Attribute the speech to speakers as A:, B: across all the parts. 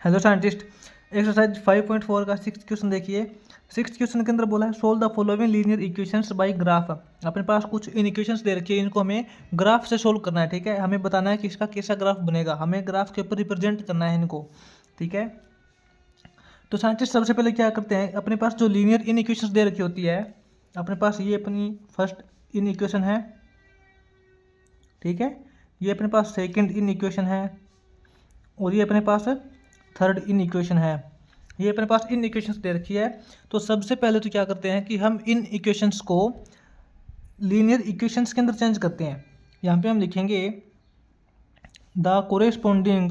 A: Hello scientist, exercise 5.4 का 6th question देखिए। 6th question के अंदर बोला है solve the following linear equations bye graph. अपने पास कुछ इन इक्वेशंस दे रखी है, इनको हमें ग्राफ से सोल्व करना है। ठीक है, हमें बताना है कि इसका कैसा ग्राफ बनेगा, हमें ग्राफ के ऊपर रिप्रेजेंट करना है इनको। ठीक है, तो साइंटिस्ट सबसे पहले क्या करते हैं, अपने पास जो लीनियर इन इक्वेशंस दे रखी होती है, अपने पास ये अपनी फर्स्ट इन इक्वेशन है। ठीक है, ये अपने पास सेकेंड इन इक्वेशन है और ये अपने पास थर्ड इन इक्वेशन है। ये अपने पास इन इक्वेशंस दे रखी है। तो सबसे पहले तो क्या करते हैं कि हम इन इक्वेशंस को लीनियर इक्वेशंस के अंदर चेंज करते हैं। यहाँ पे हम लिखेंगे the corresponding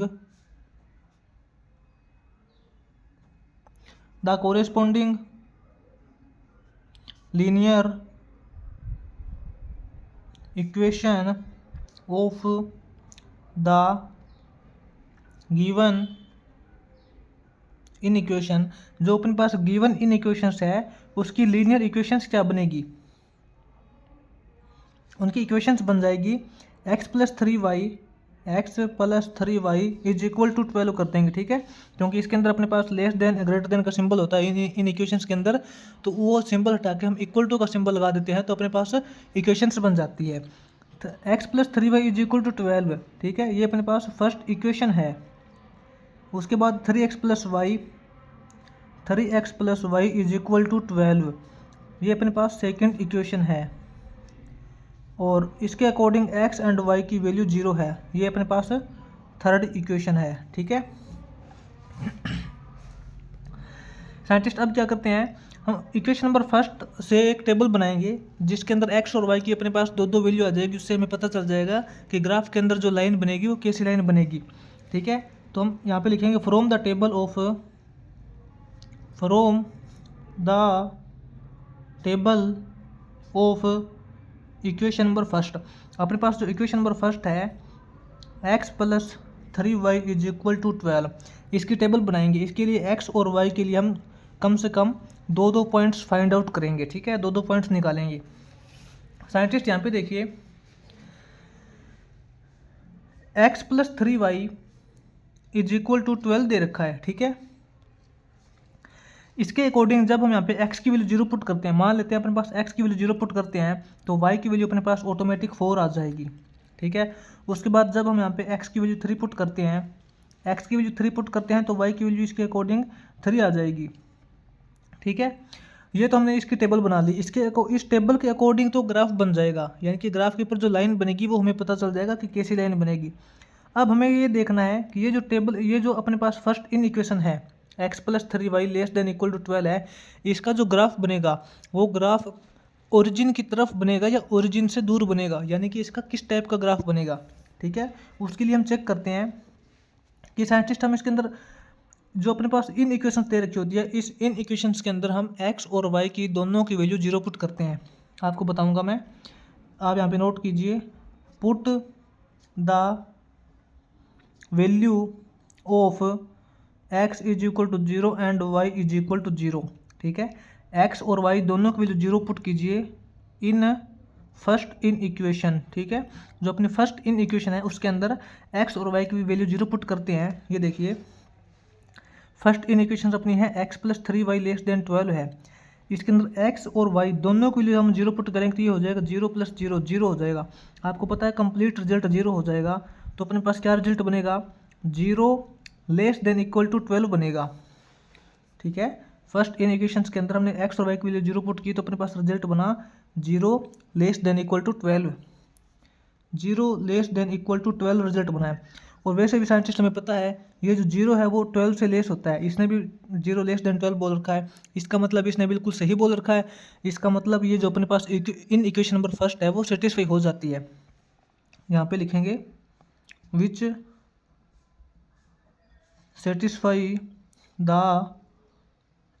A: linear equation of the given in equation. जो अपने पास गिवन इन इक्वेशंस है उसकी लीनियर इक्वेशंस क्या बनेगी, उनकी इक्वेशंस बन जाएगी x plus 3y is equal to 12 कर देंगे। ठीक है, क्योंकि इसके अंदर अपने पास लेस देन ग्रेटर देन का सिंबल होता है इन इक्वेशंस के अंदर, तो वो सिंबल हटा के हम इक्वल टू का सिंबल लगा देते हैं तो अपने पास इक्वेशंस बन जाती है। x plus 3y is equal to 12। ठीक है, ये अपने पास फर्स्ट इक्वेशन है। उसके बाद 3x plus Y is equal to 12, ये अपने पास सेकेंड इक्वेशन है। और इसके अकॉर्डिंग x एंड y की वैल्यू 0 है, ये अपने पास थर्ड इक्वेशन है। ठीक है साइंटिस्ट, अब क्या करते हैं, हम इक्वेशन नंबर फर्स्ट से एक टेबल बनाएंगे जिसके अंदर x और y की अपने पास दो वैल्यू आ जाएगी। उससे हमें पता चल जाएगा कि ग्राफ के अंदर जो लाइन बनेगी वो कैसी लाइन बनेगी। ठीक है, तो हम यहाँ पे लिखेंगे from the table of equation number first. अपने पास जो इक्वेशन नंबर फर्स्ट है x plus 3y is equal to 12, इसकी टेबल बनाएंगे। इसके लिए x और y के लिए हम कम से कम दो पॉइंट्स फाइंड आउट करेंगे। ठीक है, दो पॉइंट्स निकालेंगे। साइंटिस्ट यहाँ पे देखिए x plus 3y is equal to 12 दे रखा है। ठीक है, इसके अकॉर्डिंग जब हम यहाँ पे x की वैल्यू 0 पुट करते हैं, मान लेते हैं अपने पास x की वैल्यू 0 पुट करते हैं तो y की वैल्यू अपने पास ऑटोमेटिक 4 आ जाएगी। ठीक है, उसके बाद जब हम यहाँ पे x की वैल्यू 3 पुट करते हैं, x की वैल्यू 3 पुट करते हैं तो y की वैल्यू इसके अकॉर्डिंग 3 आ जाएगी। ठीक है, ये तो हमने इसकी टेबल बना ली। इस टेबल के अकॉर्डिंग तो ग्राफ बन जाएगा, यानी कि ग्राफ के ऊपर जो लाइन बनेगी वो हमें पता चल जाएगा कि कैसी लाइन बनेगी। अब हमें ये देखना है कि ये जो अपने पास फर्स्ट इन इक्वेशन है x plus 3y less than equal to 12 है, इसका जो ग्राफ बनेगा वो ग्राफ ओरिजिन की तरफ बनेगा या ओरिजिन से दूर बनेगा, यानी कि इसका किस टाइप का ग्राफ बनेगा। ठीक है, उसके लिए हम चेक करते हैं कि साइंटिस्ट हम इसके अंदर जो अपने पास इन इक्वेशंस दे रखी होती है, इस इन इक्वेशंस के अंदर हम x और y की दोनों की वैल्यू 0 पुट करते हैं। आपको बताऊंगा मैं, आप यहाँ पे नोट कीजिए, put the value of x is equal to 0 and y is equal to 0। ठीक है, x और y दोनों की वैल्यू 0 पुट कीजिए इन फर्स्ट इन इक्वेशन। ठीक है, जो अपनी फर्स्ट इन इक्वेशन है उसके अंदर x और y की वैल्यू 0 पुट करते हैं। ये देखिए फर्स्ट इन इक्वेशन अपनी है x plus 3y less then 12 है। इसके अंदर x और y दोनों के लिए हम 0 पुट करेंगे तो ये हो जाएगा 0 प्लस 0 0 हो जाएगा। आपको पता है कंप्लीट रिजल्ट 0 हो जाएगा, तो अपने पास क्या रिजल्ट बनेगा, 0 लेस देन इक्वल टू 12 बनेगा। ठीक है, फर्स्ट इन इक्वेशंस के अंदर हमने x और y की वैल्यू 0 पुट की तो अपने पास रिजल्ट बना 0 less than equal to 12। 0 less than equal to 12 result बना है। और वैसे भी साइंटिस्ट हमें पता है ये जो 0 है वो 12 से लेस होता है। इसने भी 0 लेस देन 12 बोल रखा है, इसका मतलब इसने बिल्कुल सही बोल रखा है। इसका मतलब ये जो अपने पास इन इक्वेशन नंबर फर्स्ट है वो सेटिस्फाई हो जाती है। यहाँ पे लिखेंगे विच satisfy the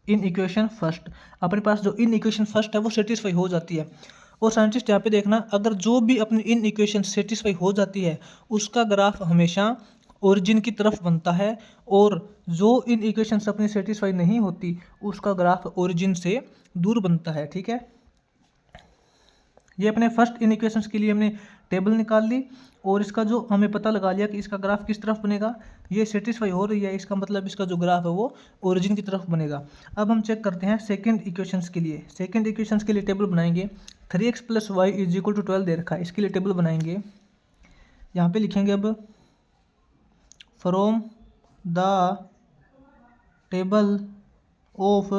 A: in equation first. अपने पास जो इन इक्वेशन फर्स्ट है वो सेटिस्फाई हो जाती है। और साइंटिस्ट यहाँ पे देखना, अगर जो भी अपनी इन इक्वेशन सेटिस्फाई हो जाती है उसका ग्राफ हमेशा ओरिजिन की तरफ बनता है, और जो इन इक्वेशंस अपनी सेटिस्फाई नहीं होती उसका ग्राफ ओरिजिन से दूर बनता है। ठीक है, ये अपने फर्स्ट इन इक्वेशंस के लिए हमने टेबल निकाल ली और इसका जो हमें पता लगा लिया कि इसका ग्राफ किस तरफ बनेगा, ये सेटिस्फाई हो रही है, इसका मतलब इसका जो ग्राफ है वो ओरिजिन की तरफ बनेगा। अब हम चेक करते हैं सेकंड इक्वेशंस के लिए। सेकंड इक्वेशंस के लिए टेबल बनाएंगे। 3x + y = 12 दे रखा है, इसके लिए टेबल बनाएंगे। यहाँ पे लिखेंगे अब from the table of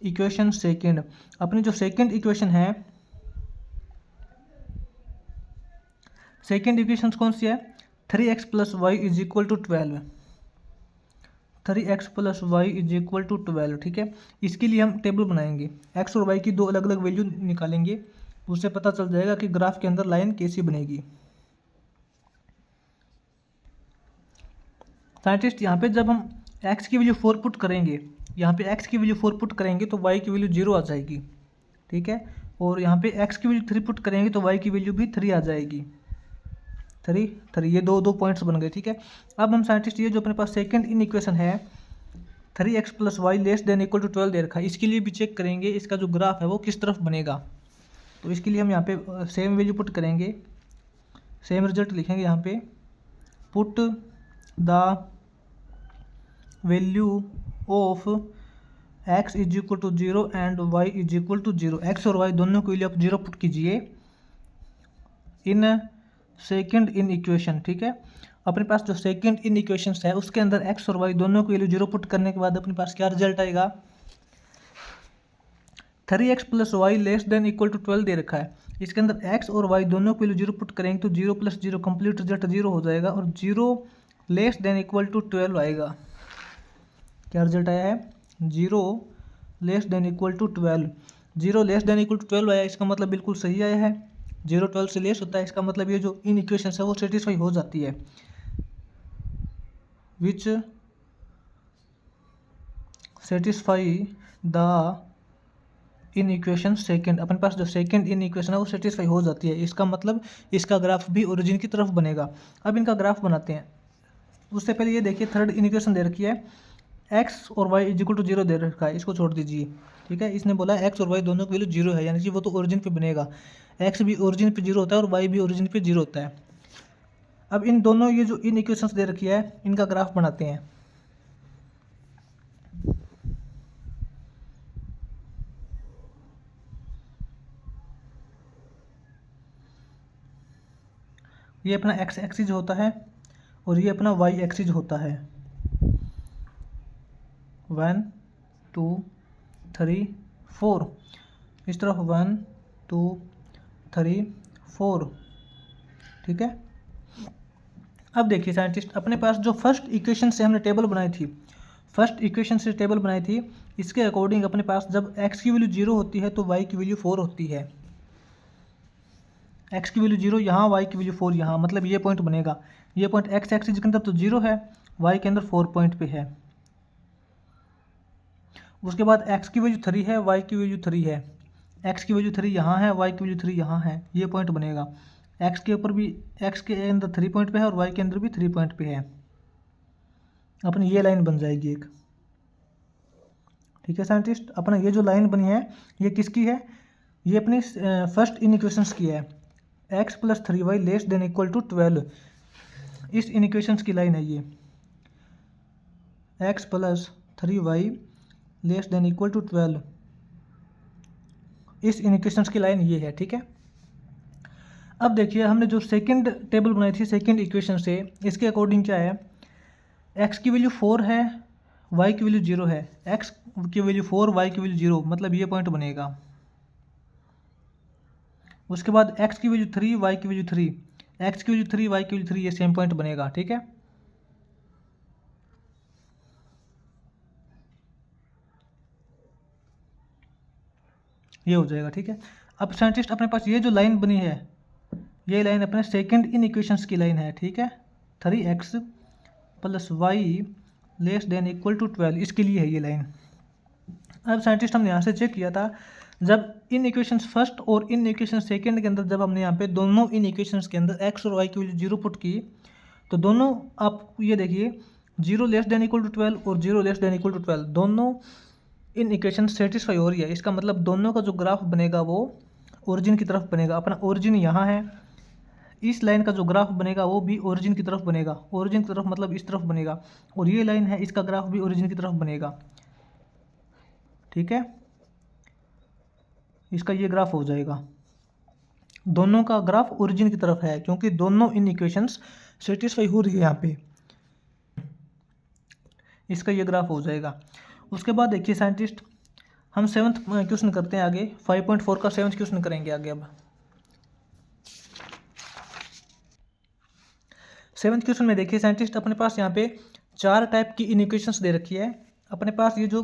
A: equation second. अपनी जो सेकंड इक्वेशन है, सेकेंड इक्वेशन कौन सी है, 3x + y = 12। 3x + y = 12, ठीक है। इसके लिए हम टेबल बनाएंगे, x और y की दो अलग अलग वैल्यू निकालेंगे, उससे पता चल जाएगा कि ग्राफ के अंदर लाइन कैसी बनेगी। साइंटिस्ट यहाँ पे जब हम x की वैल्यू 4 पुट करेंगे, यहाँ पे x की वैल्यू 4 पुट करेंगे तो y की वैल्यू 0 आ जाएगी, ठीक है। और यहाँ पे x की वैल्यू 3 पुट करेंगे तो y की वैल्यू भी 3 आ जाएगी। 3 ये दो पॉइंट्स बन गए, ठीक है। अब हम साइंटिस्ट ये जो अपने पास सेकंड इन इक्वेशन है 3x + y ≤ 12 दे रखा है, इसके लिए भी चेक करेंगे इसका जो ग्राफ है वो किस तरफ बनेगा। तो इसके लिए हम यहाँ पे सेम वैल्यू पुट करेंगे, सेम रिजल्ट लिखेंगे यहाँ पे, put the value of x = 0 and y = 0। x और y दोनों की वैल्यू आप 0 पुट कीजिए इन सेकंड इन इक्वेशन, ठीक है। अपने पास जो सेकंड इन इक्वेशन है उसके अंदर x और y दोनों की वैल्यू 0 पुट करने के बाद अपने पास क्या रिजल्ट आएगा, 3x + y ≤ 12 दे रखा है, इसके अंदर x और y दोनों की वैल्यू 0 पुट करेंगे तो 0 + 0 कंप्लीट रिजल्ट 0 हो जाएगा और 0 <= 12 आएगा। क्या रिजल्ट आया है, 0 <= 12। 0 <= 12 आया, इसका मतलब बिल्कुल सही आया है। 0 12 से लेस होता है, इसका मतलब ये जो इन इक्वेशन है वो सेटिस्फाई हो जाती है, विच satisfy the in equation second. अपने पास जो सेकंड इन इक्वेशन है वो सेटिस्फाई हो जाती है, इसका मतलब इसका ग्राफ भी ओरिजिन की तरफ बनेगा। अब इनका ग्राफ बनाते हैं। उससे पहले ये देखिए थर्ड इन इक्वेशन दे रखी है, x और y = 0 दे रखा है, इसको छोड़ दीजिए, ठीक है। इसने बोला x और y दोनों की वैल्यू 0 है, यानी कि वो तो ओरिजिन पे बनेगा। x भी ओरिजिन पे 0 होता है और y भी ओरिजिन पे 0 होता है। अब इन दोनों ये जो इन इक्वेशंस दे रखी है इनका ग्राफ बनाते हैं। ये अपना x एक्सिस होता है और ये अपना y एक्सिस होता है। 1 2 3 4, इस तरफ 1 2 3 4, ठीक है। अब देखिए साइंटिस्ट, अपने पास जो फर्स्ट इक्वेशन से हमने टेबल बनाई थी, फर्स्ट इक्वेशन से टेबल बनाई थी, इसके अकॉर्डिंग अपने पास जब x की वैल्यू 0 होती है तो y की वैल्यू 4 होती है। x की वैल्यू 0 यहाँ, y की वैल्यू 4 यहाँ, मतलब ये पॉइंट बनेगा। ये पॉइंट x एक्सिस के अंदर तो 0 है, y के अंदर 4 पॉइंट पे है। उसके बाद x की वैल्यू 3 है, y की वैल्यू 3 है, x की वैल्यू 3 यहाँ है, y की वैल्यू 3 यहाँ है, ये पॉइंट बनेगा। x के ऊपर भी, x के अंदर 3 पॉइंट पे है और y के अंदर भी 3 पॉइंट पे है, अपनी ये लाइन बन जाएगी एक, ठीक है साइंटिस्ट। अपना ये जो लाइन बनी है ये किसकी है, ये अपनी फर्स्ट इन इक्वेशंस की है, x + 3y <= 12। इस इन इक्वेशंस की लाइन है ये, x + 3y <= 12। इस इन इक्वेशंस की लाइन ये है, ठीक है। अब देखिए हमने जो सेकंड टेबल बनाई थी सेकंड इक्वेशन से, इसके अकॉर्डिंग क्या है, x की वैल्यू 4 है, y की वैल्यू 0 है, x की वैल्यू 4 y की वैल्यू 0, मतलब ये पॉइंट बनेगा। उसके बाद x की वैल्यू 3 y की वैल्यू 3, x की वैल्यू 3 y की वैल्यू 3, ये सेम पॉइंट बनेगा, ठीक है। ये हो जाएगा, ठीक है। अब साइंटिस्ट अपने पास ये जो लाइन बनी है, ये लाइन अपने सेकंड इन इक्वेशंस की लाइन है, ठीक है। 3x + y <= 12, इसके लिए है ये लाइन। अब साइंटिस्ट हमने यहाँ से चेक किया था, जब इन इक्वेशंस फर्स्ट और इन इक्वेशन सेकंड के अंदर जब हमने यहाँ पे दोनों इन इक्वेशंस के अंदर x और y की वैल्यू 0 पुट की, तो दोनों आप ये देखिए 0 <= 12 और 0 <= 12, दोनों इन इक्वेशन सेटिस्फाई हो रही है। इसका मतलब दोनों का जो ग्राफ बनेगा वो ओरिजिन की तरफ बनेगा। अपना ओरिजिन यहाँ है, इस लाइन का जो ग्राफ बनेगा वो भी ओरिजिन की तरफ बनेगा। ओरिजिन की तरफ मतलब इस तरफ बनेगा, और ये लाइन है इसका ग्राफ भी ओरिजिन की तरफ बनेगा। ठीक है, इसका ये ग्राफ हो जाएगा, दोनों का ग्राफ ओरिजिन की तरफ है क्योंकि दोनों इन इक्वेशंस सेटिस्फाई हो रही है यहाँ पे। इसका ये ग्राफ हो जाएगा। उसके बाद देखिए साइंटिस्ट, हम 7th क्वेश्चन करते हैं आगे। 5.4 का 7th क्वेश्चन करेंगे आगे। अब 7th क्वेश्चन में देखिए साइंटिस्ट, अपने पास यहाँ पे 4 टाइप की इनइक्वेशंस दे रखी है। अपने पास ये जो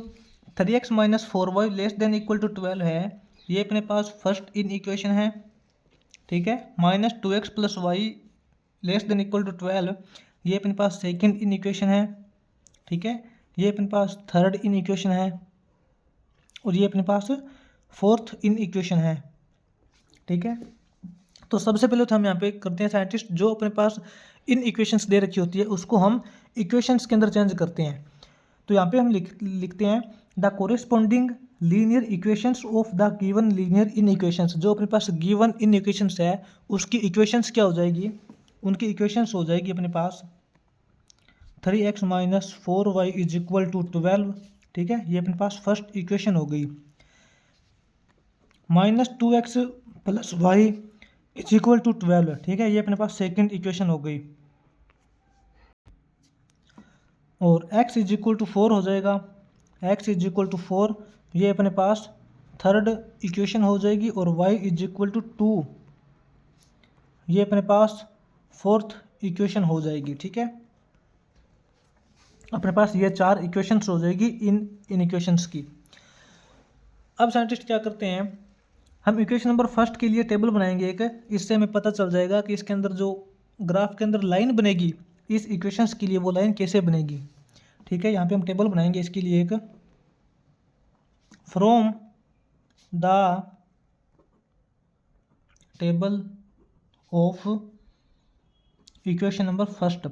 A: 3x - 4y < 12 है, ये अपने पास फर्स्ट इन इक्वेशन है। ठीक है, -2x + y < 12, ये अपने पास सेकंड इन इक्वेशन है। ठीक है, ये अपने पास थर्ड इन इक्वेशन है, और ये अपने पास फोर्थ इन इक्वेशन है। ठीक है, तो सबसे पहले तो हम यहाँ पे करते हैं साइंटिस्ट, जो अपने पास इन इक्वेशंस दे रखी होती है उसको हम इक्वेशंस के अंदर चेंज करते हैं। तो यहाँ पे हम लिखते हैं the corresponding linear equations of the given linear inequations. जो अपने पास गिवन इन इक्वेशंस है उसकी इक्वेशंस क्या हो जाएगी, उनकी इक्वेशंस हो जाएगी अपने पास 3x - 4y = 12। ठीक है, ये अपने पास फर्स्ट इक्वेशन हो गई। -2x + y = 12। ठीक है, ये अपने पास सेकंड इक्वेशन हो गई, और x = 4 हो जाएगा। x = 4, ये अपने पास थर्ड इक्वेशन हो जाएगी, और y = 2, ये अपने पास फोर्थ इक्वेशन हो जाएगी। ठीक है, अपने पास ये 4 इक्वेशंस हो जाएगी इन इक्वेशंस की। अब साइंटिस्ट क्या करते हैं, हम इक्वेशन नंबर फर्स्ट के लिए टेबल बनाएंगे एक। इससे हमें पता चल जाएगा कि इसके अंदर जो ग्राफ के अंदर लाइन बनेगी इस इक्वेशंस के लिए, वो लाइन कैसे बनेगी। ठीक है, यहाँ पे हम टेबल बनाएंगे इसके लिए एक। From the table of equation number first,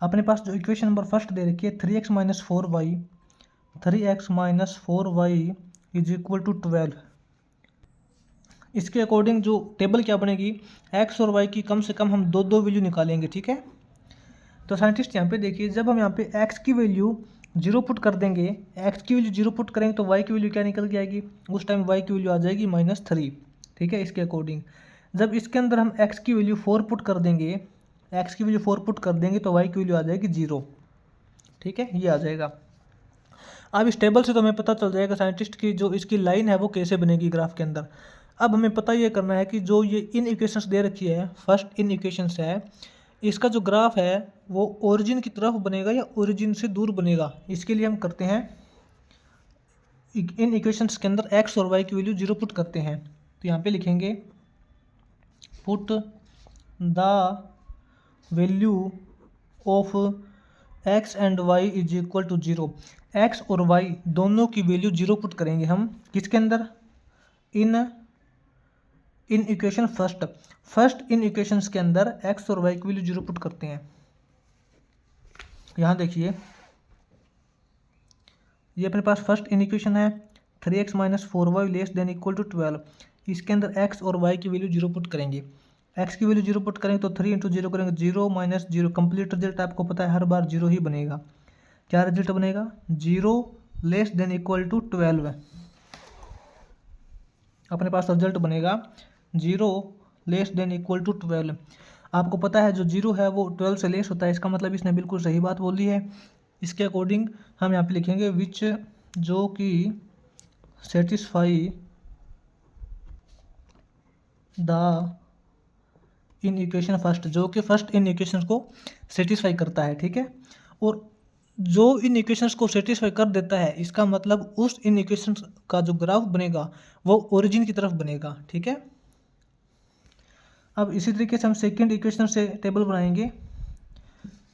A: अपने पास जो इक्वेशन नंबर फर्स्ट दे रखी है 3x - 4y = 12, इसके अकॉर्डिंग जो टेबल क्या बनेगी, x और y की कम से कम हम दो वैल्यू निकालेंगे। ठीक है, तो साइंटिस्ट यहाँ पे देखिए, जब हम यहाँ पे x की वैल्यू 0 पुट कर देंगे, x की वैल्यू 0 पुट करेंगे तो y की वैल्यू क्या निकल के आएगी, उस टाइम y की वैल्यू आ जाएगी -3। ठीक है, इसके अकॉर्डिंग जब इसके अंदर हम x की वैल्यू 4 पुट कर देंगे, x की वैल्यू 4 पुट कर देंगे तो y की वैल्यू आ जाएगी 0। ठीक है, ये आ जाएगा। अब इस टेबल से तो हमें पता चल जाएगा साइंटिस्ट की जो इसकी लाइन है वो कैसे बनेगी ग्राफ के अंदर। अब हमें पता ये करना है कि जो ये इन इक्वेशंस दे रखी है, फर्स्ट इन इक्वेशंस है, इसका जो ग्राफ है वो ओरिजिन की तरफ बनेगा या ओरिजिन से दूर बनेगा। इसके लिए हम करते हैं, इन इक्वेशंस के अंदर x और y की वैल्यू 0 पुट करते हैं। तो यहाँ पे लिखेंगे put the value of x and y = 0। x और y दोनों की वैल्यू 0 पुट करेंगे हम, किसके अंदर, in equation first in equations के अंदर x और y की वैल्यू 0 पुट करते हैं। यहाँ देखिए, ये अपने पास फर्स्ट इन इक्वेशन है 3x - 4y < 12, इसके अंदर x और y की वैल्यू 0 पुट करेंगे। x की वैल्यू 0 पुट करेंगे तो 3 × 0 करेंगे, 0 - 0, कंप्लीट रिजल्ट आपको पता है हर बार 0 ही बनेगा। क्या रिजल्ट बनेगा, 0 < 12, अपने पास रिजल्ट बनेगा 0 < 12। आपको पता है जो 0 है वो 12 से लेस होता है, इसका मतलब इसने बिल्कुल सही बात बोली है। इसके अकॉर्डिंग हम यहाँ पे लिखेंगे विच, जो कि satisfy the in equation first, जो कि फर्स्ट इन इक्वेशन को सेटिस्फाई करता है। ठीक है, और जो इन इक्वेशंस को सेटिस्फाई कर देता है इसका मतलब उस इन इक्वेशंस का जो ग्राफ बनेगा वो ओरिजिन की तरफ बनेगा। ठीक है, अब इसी तरीके से हम सेकंड इक्वेशन से टेबल बनाएंगे।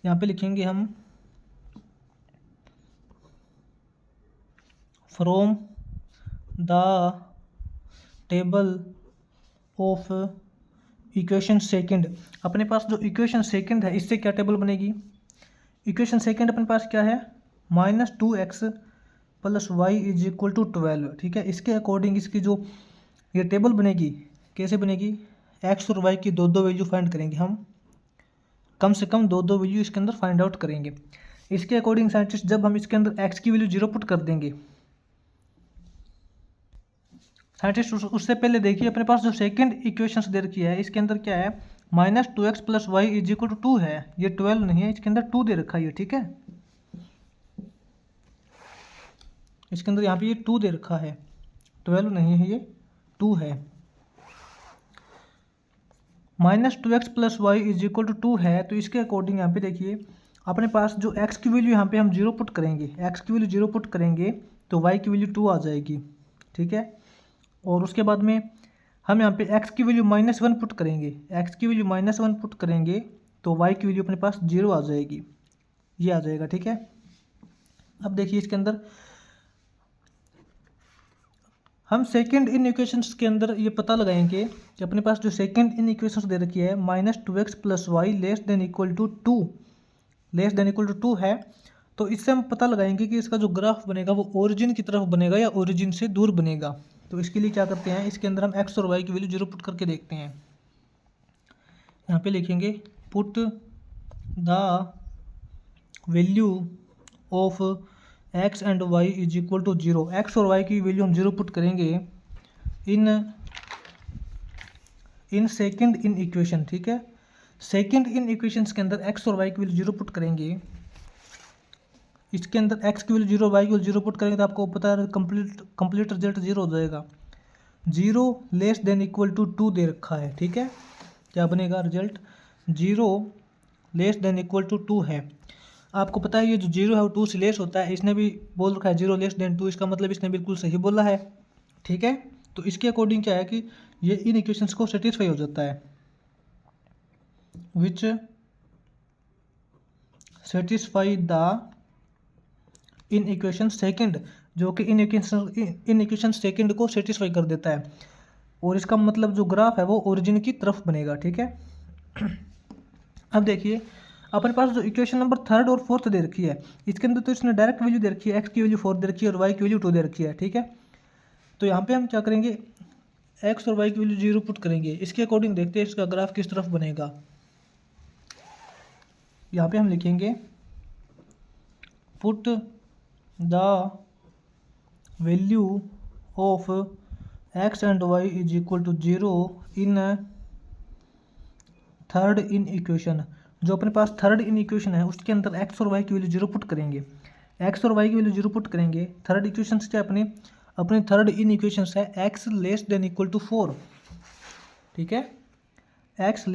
A: यहाँ पे लिखेंगे हम from the table of equation second, अपने पास जो इक्वेशन सेकंड है इससे क्या टेबल बनेगी, इक्वेशन सेकंड अपने पास क्या है, -2x + y = 12। ठीक है, इसके अकॉर्डिंग इसकी जो ये टेबल बनेगी कैसे बनेगी, एक्स और वाई की दो दो वैल्यू फाइंड करेंगे हम, कम से कम दो दो वैल्यू इसके अंदर फाइंड आउट करेंगे। इसके अकॉर्डिंग साइंटिस्ट जब हम इसके अंदर एक्स की वैल्यू 0 पुट कर देंगे, साइंटिस्ट उससे पहले देखिए अपने पास जो सेकंड इक्वेशंस दे रखी है इसके अंदर क्या है, -2x + y = 2 है, ये 12 नहीं है, इसके अंदर 2 दे रखा है ये, ठीक है। इसके अंदर यहाँ पे ये 2 दे रखा है, 12 नहीं है, ये 2 है। -2x + y = 2 है, तो इसके अकॉर्डिंग यहाँ पे देखिए अपने पास जो x की वैल्यू यहाँ पे हम 0 पुट करेंगे, x की वैल्यू 0 पुट करेंगे तो y की वैल्यू 2 आ जाएगी, ठीक है। और उसके बाद में हम यहाँ पे x की वैल्यू -1 पुट करेंगे, x की वैल्यू -1 पुट करेंगे तो y की वैल्यू अपने पास 0 आ जाएगी, ये आ जाएगा, ठीक है। अब देखिए इसके अंदर हम सेकंड इन इक्वेशंस के अंदर ये पता लगाएंगे कि अपने पास जो सेकंड इन इक्वेशंस दे रखी है -2x + y <2 2 है, तो इससे हम पता लगाएंगे कि इसका जो ग्राफ बनेगा वो ओरिजिन की तरफ बनेगा या ओरिजिन से दूर बनेगा। तो इसके लिए क्या करते हैं, इसके अंदर हम x और y की वैल्यू 0 पुट करके देखते हैं। यहाँ पे लिखेंगे put the value of x and y = 0, x और y की वैल्यू हम 0 पुट करेंगे इन सेकंड इन इक्वेशन, ठीक है। सेकंड इन इक्वेशंस के अंदर x और y की वैल्यू 0 पुट करेंगे, इसके अंदर x की वैल्यू 0, y की वैल्यू 0 पुट करेंगे तो आपको पता है कंप्लीट रिजल्ट 0 हो जाएगा। 0 < 2 दे रखा है, ठीक है। क्या बनेगा रिजल्ट, 0 < 2 है। आपको पता है ये जो 0 है वो 2 से लेस होता है, इसने भी बोल रखा है 0 < 2, इसका मतलब इसने बिल्कुल सही बोला है, ठीक है। तो इसके अकॉर्डिंग क्या है कि ये इन इक्वेशंस को सेटिस्फाई हो जाता है, विच satisfy the in equation second, जो कि इन इक्वेशन सेकंड को सेटिस्फाई कर देता है, और इसका मतलब जो ग्राफ है वो ओरिजिन की तरफ बनेगा, ठीक है। अब देखिए अपने पास जो इक्वेशन नंबर 3 और 4 दे रखी है, इसके अंदर तो इसने डायरेक्ट वैल्यू दे रखी है, x की वैल्यू 4 दे रखी है और y की वैल्यू 2 दे रखी है, ठीक है। तो यहाँ पे हम क्या करेंगे, x और y की वैल्यू 0 पुट करेंगे, इसके अकॉर्डिंग देखते हैं इसका ग्राफ किस तरफ बनेगा। यहाँ पे हम लिखेंगे put the value of x and y = 0 in third in equation, जो अपने पास थर्ड इन इक्वेशन है उसके अंदर x और y की वैल्यू 0 पुट करेंगे, x और y की वैल्यू 0 पुट करेंगे। थर्ड इक्वेशन क्या अपने थर्ड इन इक्वेशन है x < 4, ठीक है। x <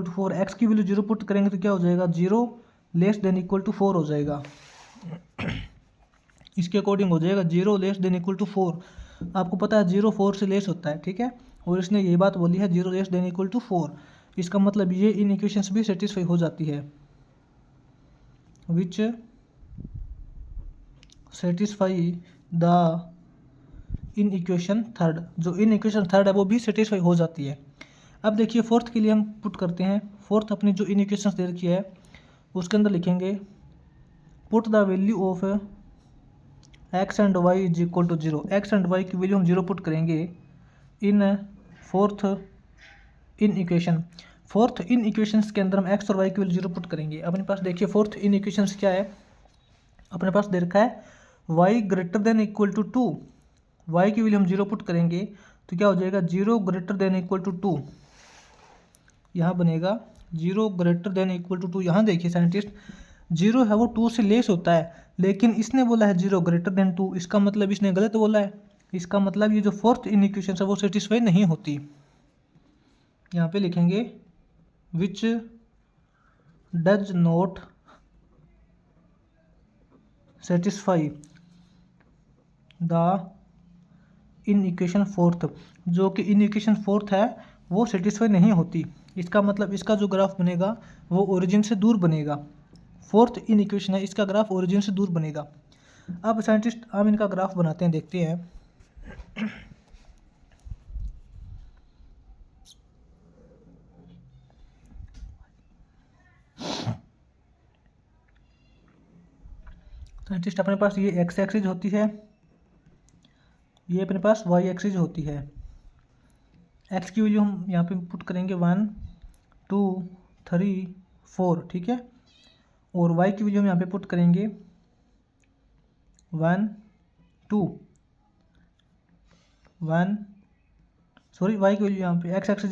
A: 4, x की वैल्यू 0 पुट करेंगे तो क्या हो जाएगा, 0 < 4 हो जाएगा। इसके अकॉर्डिंग हो जाएगा 0 < 4। आपको पता है 0 4 से लेस होता है, ठीक है, और इसने यही बात बोली है 0 < 4, इसका मतलब ये इन इक्वेशंस भी सेटिस्फाई हो जाती है, विच satisfy the in equation third, जो इन इक्वेशन थर्ड है वो भी सेटिस्फाई हो जाती है। अब देखिए फोर्थ के लिए हम पुट करते हैं, फोर्थ अपनी जो इन इक्वेशंस दे रखी है उसके अंदर लिखेंगे put the value of x and y = 0, x and y की वैल्यू हम 0 पुट करेंगे in fourth in equation. Fourth in equations के अंदर हम x और y की वैल्यू 0 पुट करेंगे। अपने पास देखिए फोर्थ इन इक्वेशंस क्या है, अपने पास दे रखा है y > 2, y की वैल्यू हम 0 पुट करेंगे तो क्या हो जाएगा, 0 < 2, यहाँ बनेगा 0 < 2। यहाँ देखिए साइंटिस्ट 0 है वो 2 से लेस होता है, लेकिन इसने बोला है 0 < 2, इसका मतलब इसने गलत बोला है, इसका मतलब ये जो फोर्थ इन इक्वेशन है वो सेटिस्फाई नहीं होती। यहाँ पे लिखेंगे which does not satisfy the in equation fourth, जो कि इन इक्वेशन फोर्थ है वो सेटिस्फाई नहीं होती, इसका मतलब इसका जो ग्राफ बनेगा वो ओरिजिन से दूर बनेगा। फोर्थ इन इक्वेशन है, इसका ग्राफ ओरिजिन से दूर बनेगा। अब साइंटिस्ट हम इनका ग्राफ बनाते हैं, देखते हैं। साइंटिस्ट अपने पास ये x एक्सिस होती है, ये अपने पास y एक्सिस होती है, एक्स की वैल्यू हम यहाँ पे पुट करेंगे 1 2 3 4, ठीक है। और वाई की वैल्यू हम यहाँ पे पुट करेंगे 1 2 1, सॉरी वाई की वैल्यू यहाँ पे एक्स एक्स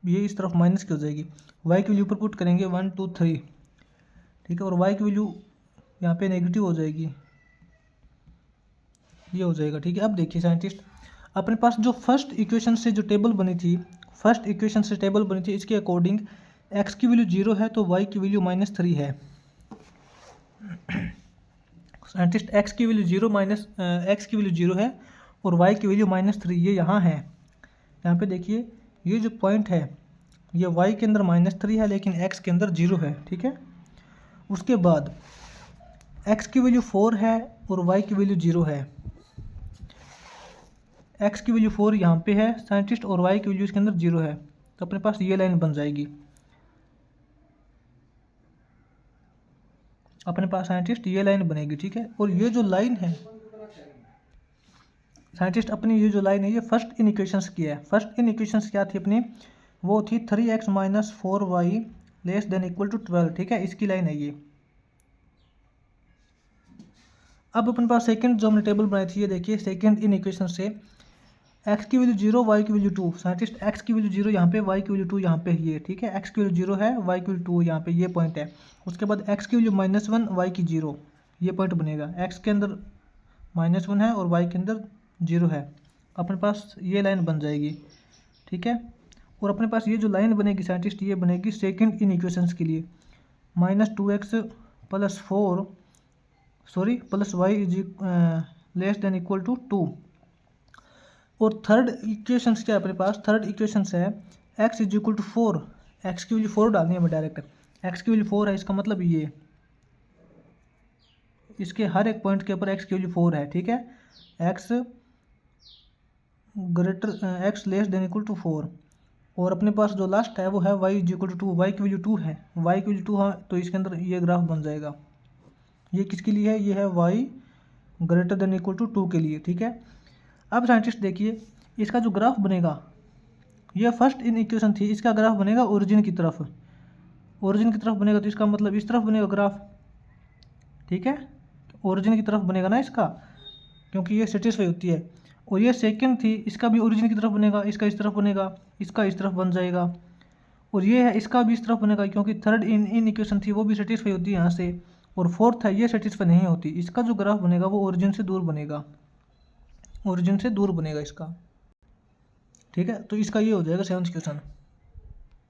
A: ये इस तरफ माइनस की हो जाएगी, वाई की वैल्यू ऊपर पुट करेंगे 1 2 3, ठीक है। और वाई की वैल्यू यहाँ पे नेगेटिव हो जाएगी, ये हो जाएगा, ठीक है। अब देखिए साइंटिस्ट, अपने पास जो फर्स्ट इक्वेशन से जो टेबल बनी थी, फर्स्ट इक्वेशन से टेबल बनी थी, इसके अकॉर्डिंग एक्स की वैल्यू 0 है तो वाई की वैल्यू -3 है। साइंटिस्ट एक्स की वैल्यू 0 है और वाई की वैल्यू -3, ये यहाँ है। यहाँ पे देखिए ये जो पॉइंट है ये वाई के अंदर -3 है लेकिन एक्स के अंदर 0 है, ठीक है। उसके बाद एक्स की वैल्यू 4 है और वाई की वैल्यू 0 है। एक्स की वैल्यू 4 यहाँ पे है साइंटिस्ट और वाई की वैल्यू इसके अंदर 0 है, तो अपने पास ये लाइन बन जाएगी। अपने पास साइंटिस्ट ये लाइन बनेगी, ठीक है। और ये जो लाइन है साइंटिस्ट, अपनी ये जो लाइन है ये फर्स्ट इन इक्वेशंस की है। फर्स्ट इन इक्वेशंस क्या थी अपनी, वो थी 3x - 4y < 12, ठीक है। इसकी लाइन है ये। अब अपने पास सेकंड जो हमने टेबल बनाई थी, ये देखिए सेकंड इन इक्वेशन से एक्स की वैल्यू 0 वाई की वैल्यू 2, साइंटिस्ट एक्स की वैल्यू 0 यहाँ पे, वाई की वैल्यू 2 यहाँ पे, ये ठीक है। एक्स की वैल्यू 0 है, वाई की वैल्यू 2 यहाँ पे, ये पॉइंट है। उसके बाद एक्स की वैल्यू -1 वाई की 0, ये पॉइंट बनेगा। एक्स के अंदर -1 है और वाई के अंदर 0 है, अपने पास ये लाइन बन जाएगी, ठीक है। और अपने पास ये जो लाइन बनेगी साइंटिस्ट, ये बनेगी सेकेंड इन इक्वेशंस के लिए, -2x + 4 प्लस वाई < 2। और थर्ड इक्वेशंस क्या है अपने पास, थर्ड इक्वेशंस है x = 4, एक्स की वैल्यू 4 डालनी है हमें डायरेक्ट, एक्स की वैल्यू 4 है, इसका मतलब ये इसके हर एक पॉइंट के ऊपर एक्स की वैल्यू 4 है, ठीक है। x < 4। और अपने पास जो लास्ट है वो है y = 2, वाई की वैल्यू 2 है, वाई की वैल्यू 2 है, तो इसके अंदर ये ग्राफ बन जाएगा। ये किसके लिए है, ये है y > 2 के लिए, ठीक है। अब साइंटिस्ट देखिए इसका जो ग्राफ बनेगा, ये फर्स्ट इन इक्वेशन थी, इसका ग्राफ बनेगा ओरिजिन की तरफ, ओरिजिन की तरफ बनेगा, तो इसका मतलब इस तरफ बनेगा ग्राफ, ठीक है। ओरिजिन की तरफ बनेगा ना इसका, क्योंकि ये सेटिस्फाई होती है। और ये सेकंड थी, इसका भी ओरिजिन की तरफ बनेगा, इसका इस तरफ बनेगा, इसका इस तरफ बन जाएगा। और ये है, इसका भी इस तरफ बनेगा, क्योंकि थर्ड इन इक्वेशन थी वो भी सेटिस्फाई होती है यहाँ से। और फोर्थ है, ये सेटिस्फाई नहीं होती, इसका जो ग्राफ बनेगा वो ओरिजिन से दूर बनेगा, ओरिजिन से दूर बनेगा इसका, ठीक है। तो इसका ये हो जाएगा 7th क्वेश्चन।